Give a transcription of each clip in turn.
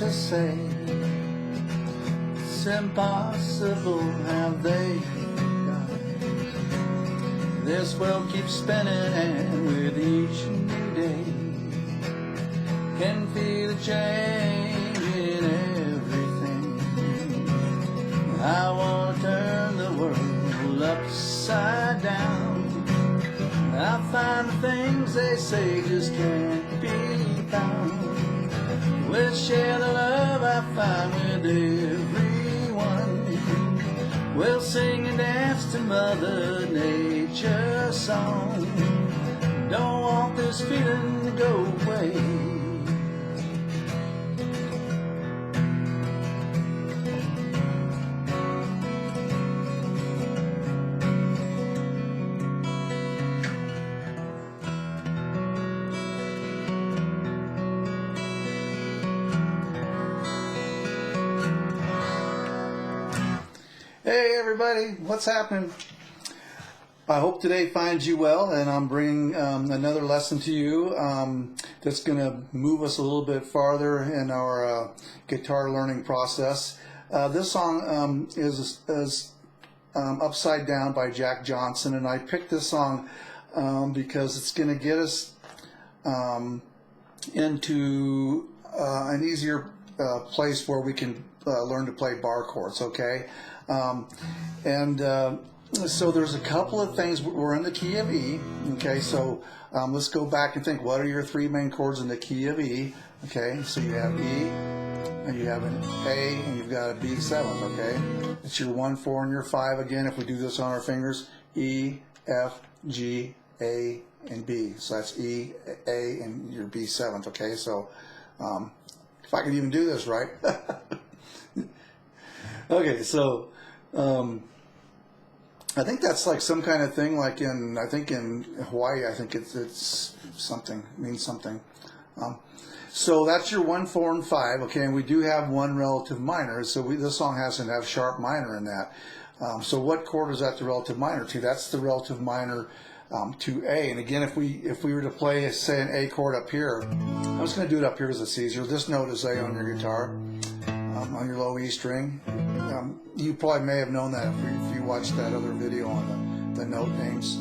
to say it's impossible how they got it. This world keeps spinning, and with each new day can feel a change in everything. I want to turn the world upside down. I find the things they say just can't be found. We'll share the love I find with everyone. We'll sing and dance to Mother Nature's song. Don't want this feeling to go away. Hey everybody, what's happening? I hope today finds you well, and I'm bringing another lesson to you that's going to move us a little bit farther in our guitar learning process. This song is Upside Down by Jack Johnson, and I picked this song because it's going to get us into an easier place where we can learn to play bar chords, okay? So there's a couple of things. We're in the key of E, okay? So let's go back and think, what are your three main chords in the key of E? Okay, so you have E, and you have an A, and you've got a B seventh, okay? It's your 1, 4, and your 5 again. If we do this on our fingers, E, F, G, A, and B. So that's E, A, and your B seventh, okay? So if I could even do this right. Okay, so I think that's like some kind of thing, like in Hawaii, I think it's something, means something. So that's your 1, 4, and 5, okay, and we do have one relative minor, so this song has to have sharp minor in that. So what chord is that the relative minor to? That's the relative minor to A. And again, if we were to play, say, an A chord up here, I'm just going to do it up here because it's easier. This note is A on your guitar, on your low E string. You probably may have known that if you watched that other video on the note names,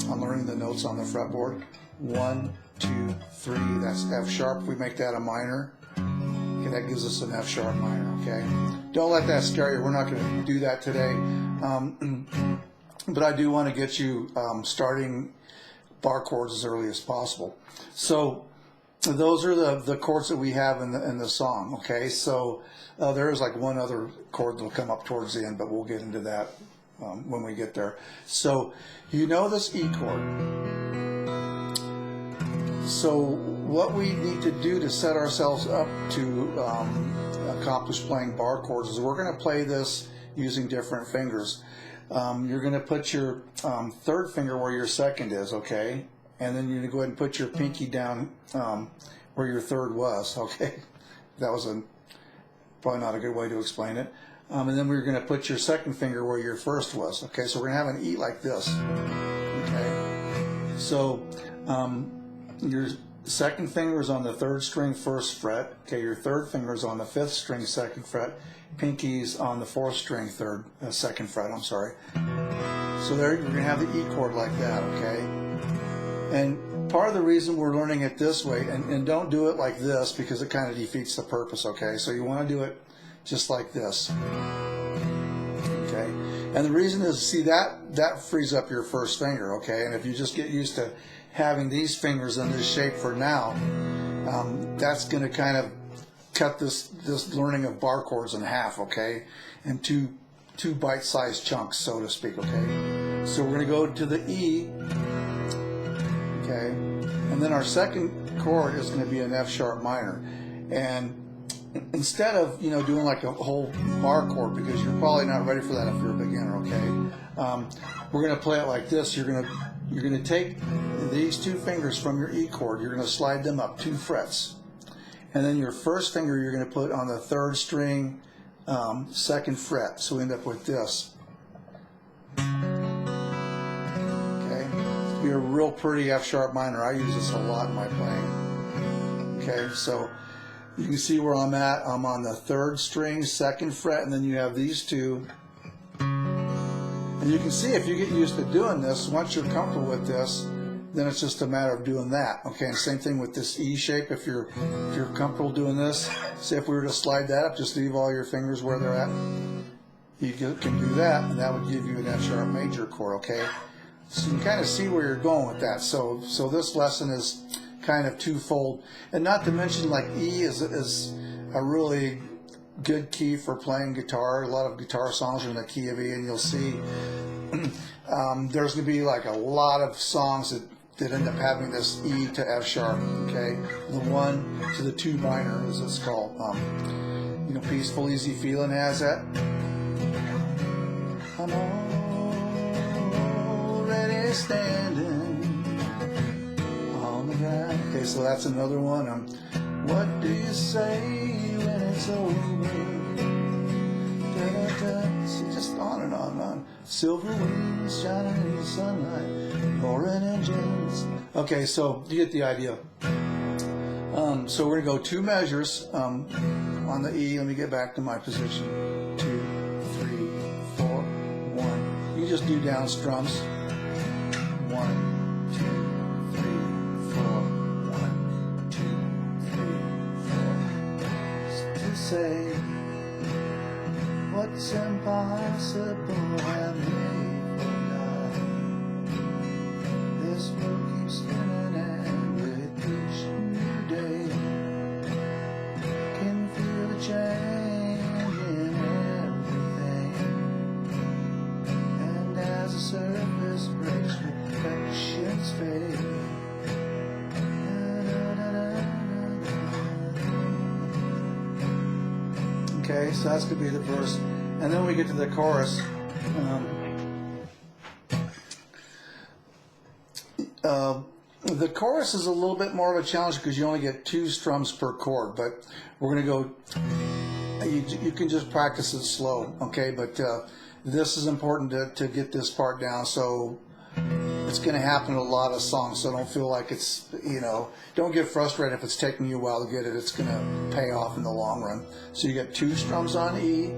on learning the notes on the fretboard. 1, 2, 3, that's F sharp. We make that a minor. Okay, that gives us an F sharp minor, okay? Don't let that scare you. We're not going to do that today. But I do want to get you starting bar chords as early as possible. So those are the chords that we have in the song, okay? So there is like one other chord that will come up towards the end, but we'll get into that when we get there. So you know this E chord. So what we need to do to set ourselves up to accomplish playing bar chords is we're going to play this using different fingers. You're going to put your third finger where your second is, okay? And then you're going to go ahead and put your pinky down where your third was, okay? That was probably not a good way to explain it. And then we're going to put your second finger where your first was, okay? So we're going to have an E like this, okay? So your second finger is on the third string, first fret, okay? Your third finger is on the fifth string, second fret. Pinky's on the fourth string, second fret, I'm sorry. So there you're going to have the E chord like that, okay? And part of the reason we're learning it this way, and don't do it like this because it kind of defeats the purpose, okay? So you want to do it just like this, okay? And the reason is, see, that frees up your first finger, okay? And if you just get used to having these fingers in this shape for now, that's going to kind of cut this learning of bar chords in half, okay? And two bite-sized chunks, so to speak, okay? So we're going to go to the E, okay? And then our second chord is going to be an F sharp minor. And instead of, doing like a whole bar chord, because you're probably not ready for that if you're a beginner, okay? We're going to play it like this. You're going to take these two fingers from your E chord. You're going to slide them up 2 frets. And then your first finger you're going to put on the third string, second fret. So we end up with this. Okay, it'll be a real pretty F sharp minor. I use this a lot in my playing. Okay, so You can see where I'm at. I'm on the 3rd string, 2nd fret, and then you have these two. And you can see if you get used to doing this, once you're comfortable with this, then it's just a matter of doing that. Okay, and same thing with this E shape. If you're comfortable doing this, say if we were to slide that up, just leave all your fingers where they're at. You can do that, and that would give you an F sharp major chord. Okay, so you can kind of see where you're going with that. So this lesson is kind of twofold, and not to mention like E is a really good key for playing guitar. A lot of guitar songs are in the key of E, and you'll see there's going to be like a lot of songs that end up having this E to F sharp. Okay, the 1 to the 2 minor, as it's called. You know, Peaceful Easy Feeling has that. I'm already standing on the ground. Okay, so that's another one. What do you say when it's over? Da-da-da. See, just on and on and on. Silver wings shining in the sunlight, roaring engines. Okay, so you get the idea. So we're going to go 2 measures on the E. Let me get back to my position. 2, 3, 4, 1. You just do down strums. 1, 2, 3, 4. 1, 2, 3, 4. To say what's impossible and made for God. This world keeps spinning and with each new day can feel the change in everything. And as the surface breaks, reflections fade. Okay, so that's going to be the verse. And then we get to the chorus. The chorus is a little bit more of a challenge because you only get 2 strums per chord, but we're going to go, you can just practice it slow, okay? But this is important to get this part down, so it's going to happen in a lot of songs, so don't feel like it's, you know, don't get frustrated if it's taking you a while to get it. It's going to pay off in the long run. So you get 2 strums on E,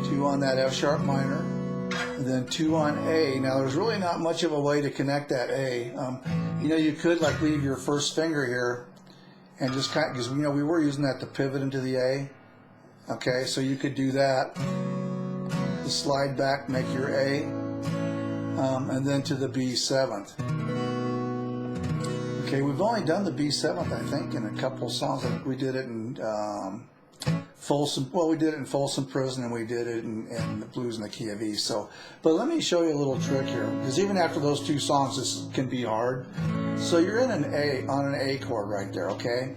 2 on that F sharp minor, and then 2 on A. Now there's really not much of a way to connect that A. You know, you could like leave your first finger here and just kind of, because you know we were using that to pivot into the A. Okay, so you could do that. Just slide back, make your A, and then to the B7th. Okay, we've only done the B7th, I think, in a couple of songs. We did it in Folsom. Well, we did it in Folsom Prison, and we did it in the Blues in the Key of E. So, but let me show you a little trick here, because even after those 2 songs, this can be hard. So you're in an A, on an A chord right there, okay?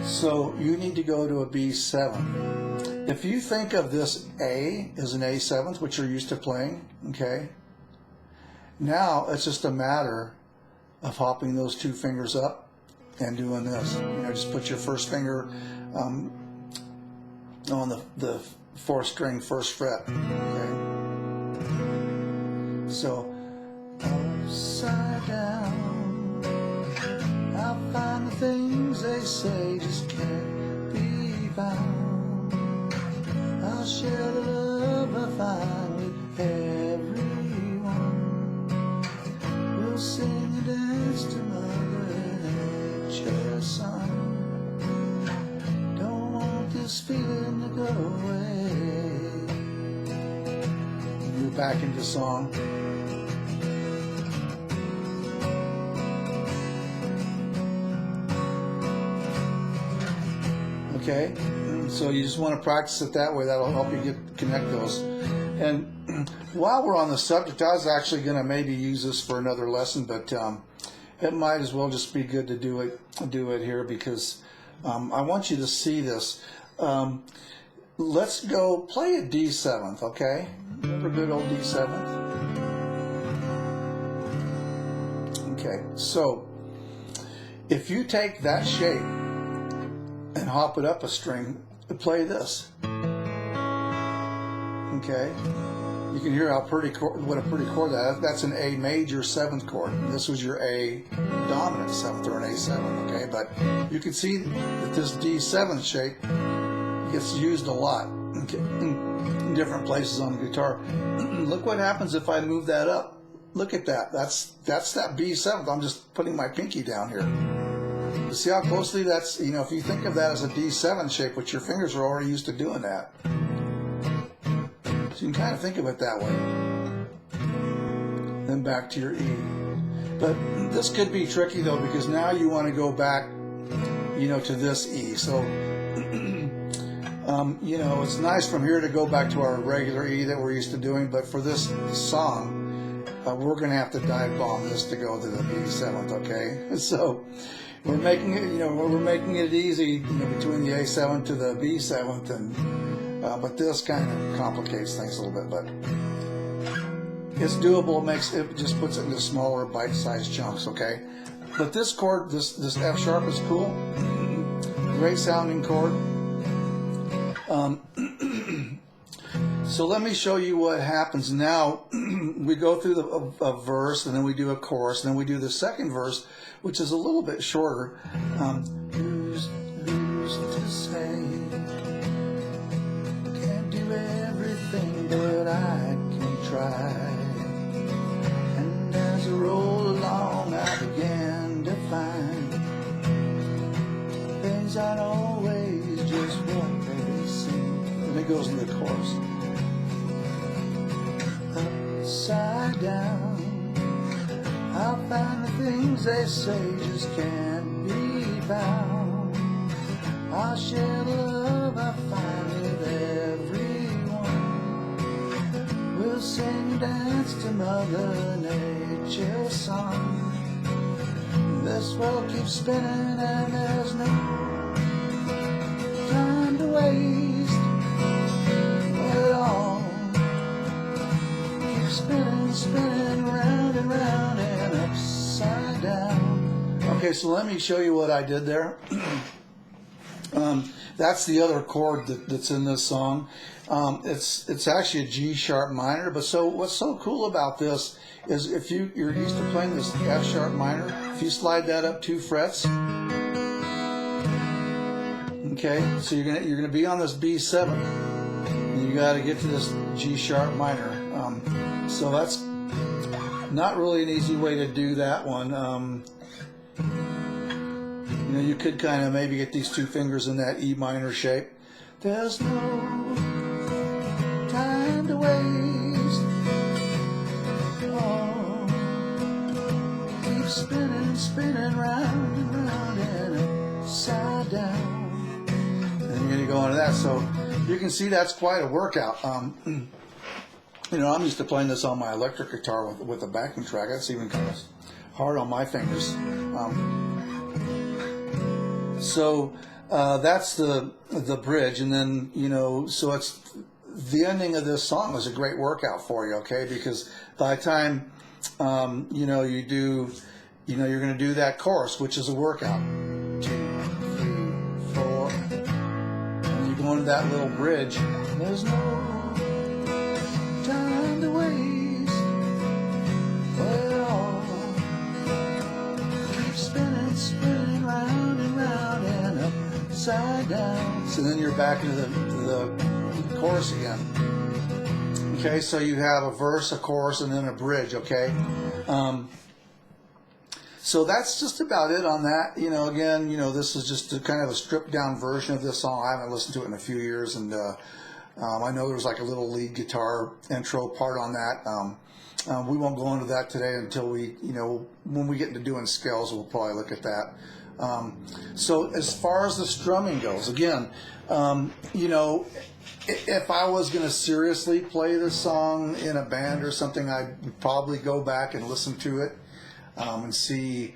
So you need to go to a B7. If you think of this A as an A7th, which you're used to playing, okay? Now it's just a matter of hopping those 2 fingers up and doing this. You know, just put your first finger on the 4th string, 1st fret. Okay. So upside down, I'll find the things they say just can't be found. I'll share the love I find with everyone. We'll sing and dance to Mother Nature's song. Don't want this feeling to go away. Move back into song. Okay, so you just want to practice it that way. That'll help you connect those. And while we're on the subject, I was actually going to maybe use this for another lesson, but it might as well just be good to do it here, because I want you to see this. Let's go play a D7th, okay? Remember good old D7th? Okay, so if you take that shape and hop it up a string, play this. Okay? you can hear how pretty what a pretty chord that's an A major 7th chord. This was your A dominant 7th or an A7, okay? But you can see that this D7 shape gets used a lot in different places on the guitar. Look what happens if I move that up. Look at that. That's that B7th. I'm just putting my pinky down here. You see how closely that's, you know, if you think of that as a D7 shape, which your fingers are already used to doing that. So you can kind of think of it that way. Then back to your E. But this could be tricky though, because now you want to go back, you know, to this E. So, you know, it's nice from here to go back to our regular E that we're used to doing, but for this song, we're going to have to dive bomb this to go to the B7th, okay? So we're making it, you know, we're making it easy, you know, between the A7 to the B7th, and but this kind of complicates things a little bit, but it's doable. It just puts it into smaller bite-sized chunks, okay? But this chord, this F sharp is cool, great sounding chord. So let me show you what happens now. We go through a verse, and then we do a chorus, and then we do the second verse, which is a little bit shorter. Who's to say? Can't do everything, but I can try. And as I roll along, I began to find things aren't always just what they seem. And it goes into the chorus. Upside down, I'll find the things they say just can't be found. I'll share the love I find with everyone. We'll sing, dance to Mother Nature's song. This world keeps spinning and there's no time to waste at all. Spinning round and round and upside down. Okay, so let me show you what I did there. That's the other chord that's in this song. It's actually a G sharp minor, but so what's so cool about this is if you're used to playing this F sharp minor, if you slide that up 2 frets, okay, so you're gonna be on this B7, and you got to get to this G sharp minor. So that's not really an easy way to do that one. You know, you could kind of maybe get these 2 fingers in that E minor shape. There's no time to waste. Oh, keep spinning round and round and upside down. And you're going to go into that. So you can see that's quite a workout. You know, I'm used to playing this on my electric guitar with a backing track. That's even kind of hard on my fingers. So that's the bridge, and then, you know, so it's the ending of this song is a great workout for you, okay? Because by the time you know you do, you know, you're going to do that chorus, which is a workout. 2, 3, 4, and you go into that little bridge. There's no time to waste at all. Keep spinning round and round and upside down. So then you're back into the chorus again. Okay, so you have a verse, a chorus, and then a bridge, okay? So that's just about it on that. You know, again, you know, this is just a kind of a stripped down version of this song. I haven't listened to it in a few years, and I know there's like a little lead guitar intro part on that. We won't go into that today until we, you know, when we get into doing scales, we'll probably look at that. So as far as the strumming goes, again, you know, if I was going to seriously play this song in a band or something, I'd probably go back and listen to it and see,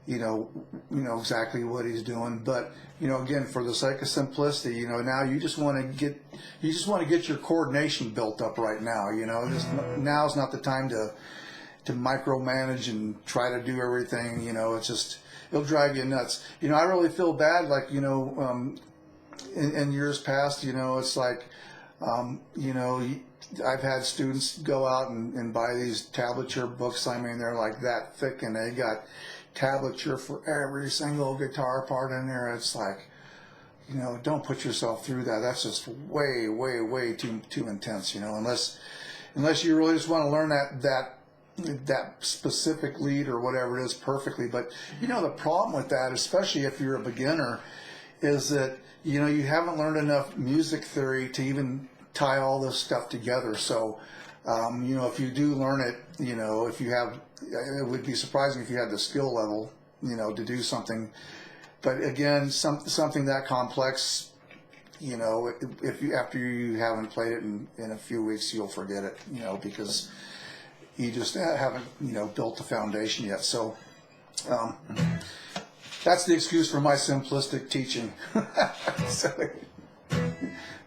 you know exactly what he's doing. But, you know, again, for the sake of simplicity, you know, now you just want to get your coordination built up right now. You know, now's not the time to micromanage and try to do everything. You know, it'll drive you nuts. You know, I really feel bad, like, you know, in years past, you know, it's like You know, I've had students go out and buy these tablature books. I mean, they're like that thick, and they got tablature for every single guitar part in there. It's like, you know, don't put yourself through that. That's just way, way, way too intense. You know, unless you really just want to learn that specific lead or whatever it is perfectly. But you know, the problem with that, especially if you're a beginner, is that, you know, you haven't learned enough music theory to even tie all this stuff together. So, you know, if you do learn it, you know, if you have, it would be surprising if you had the skill level, you know, to do something. But again, something that complex, you know, if you, after you haven't played it in a few weeks, you'll forget it, you know, because you just haven't, you know, built the foundation yet. So that's the excuse for my simplistic teaching. So,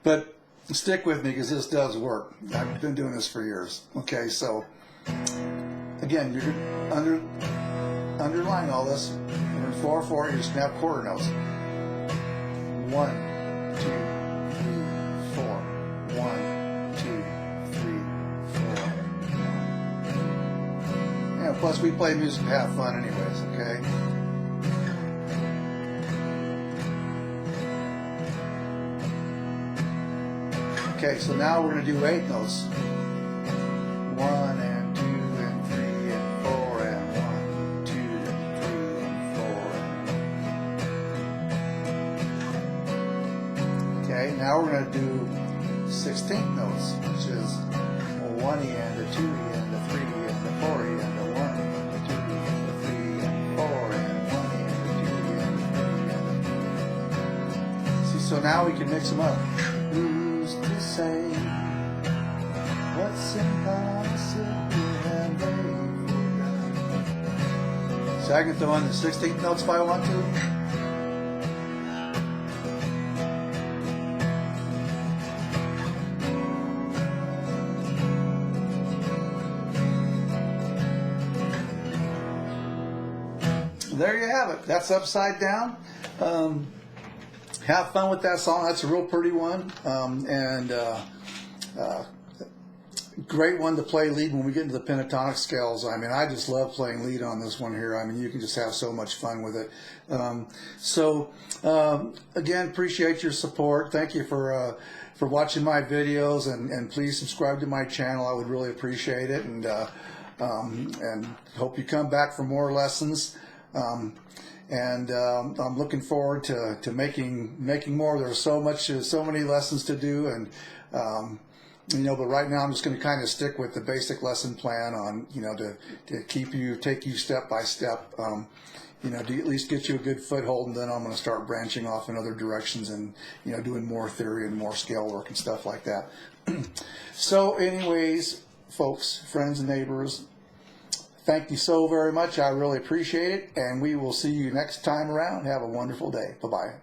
but stick with me, because this does work. I've been doing this for years. Okay, so again, you're underlying all this. You're in 4/4. You're just gonna have quarter notes. 1, 2, 3, 4. 1, 2, 3, 4. Yeah. Plus, we play music to have fun, anyways. Okay. Okay, so now we're going to do 8 notes. 1 and 2 and 3 and 4 and 1, 2 and 3 and 4. Okay, now we're going to do 16th notes, which is a 1 and a 2 and a 3 and a 4 and a 1 and a 2 and a 3 and 4 and 1 and a 2 and a 3 and a 4. See, so now we can mix them up. To say what's impossible and they forgot. So I can throw in the 16th notes if I want to. There you have it. That's Upside Down. Have fun with that song. That's a real pretty one, and great one to play lead when we get into the pentatonic scales. I mean, I just love playing lead on this one here. I mean, you can just have so much fun with it. Again, appreciate your support. Thank you for watching my videos, and please subscribe to my channel. I would really appreciate it, and hope you come back for more lessons. I'm looking forward to making more. There's so many lessons to do, and you know, but right now I'm just going to kind of stick with the basic lesson plan on, you know, to take you step by step, you know, to at least get you a good foothold, and then I'm going to start branching off in other directions and, you know, doing more theory and more scale work and stuff like that. So anyways, folks, friends and neighbors, thank you so very much. I really appreciate it, and we will see you next time around. Have a wonderful day. Bye-bye.